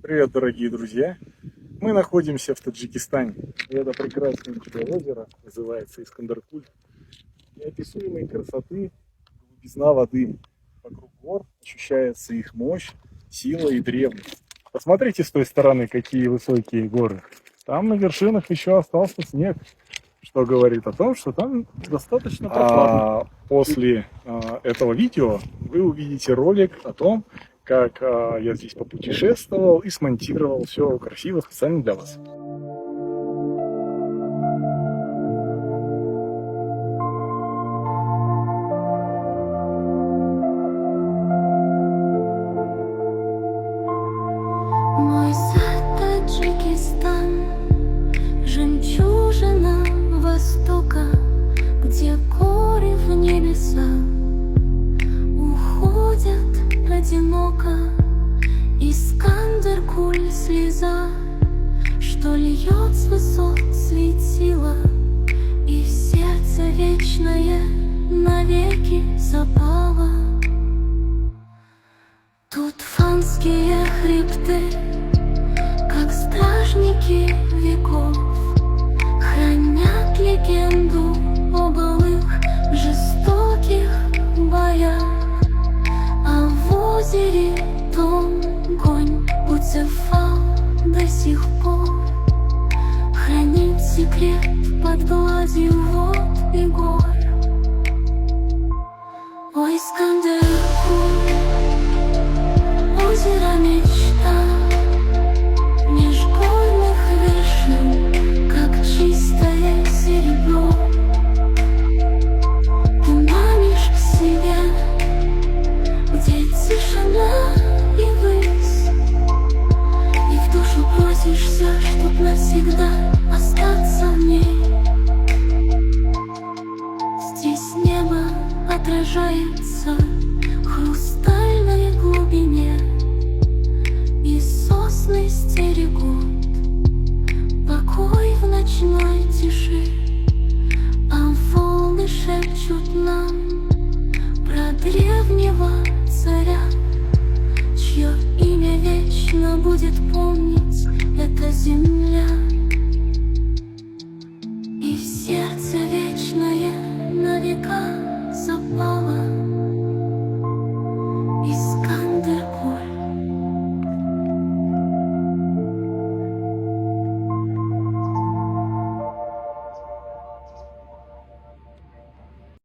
Привет, дорогие друзья! Мы находимся в Таджикистане. И это прекраснейшее озеро, называется Искандаркуль. Неописуемой красоты, глубизна воды. Вокруг гор ощущается их мощь, сила и древность. Посмотрите с той стороны, какие высокие горы. Там на вершинах еще остался снег, что говорит о том, что там достаточно прохладно. После этого видео вы увидите ролик о том, как я здесь попутешествовал и смонтировал все красиво специально для вас. Мой сад Таджикистан, жемчужина Востока, где горы в небеса уходят одиноко. Искандаркуль слеза, что льет с высот светила, и в сердце вечное навеки запало. Тут фанские хребты, как стражники веков, хранят легенду о былых жестоких боях. А в озере Тонгонь Буцефал до сих пор хранит секрет под гладью вод и гор. О, Искандаркуль, озеро мечта, меж горных вершин, как чистое серебро. Ты манишь к себе, где тишина и высь, и в душу просишься, чтоб навсегда остаться в ней. Здесь небо отражается в хрустальной глубине, и сосны стерегут покой в ночной тиши, а волны шепчут нам про древнего царя, чье имя вечно будет помнить эта земля.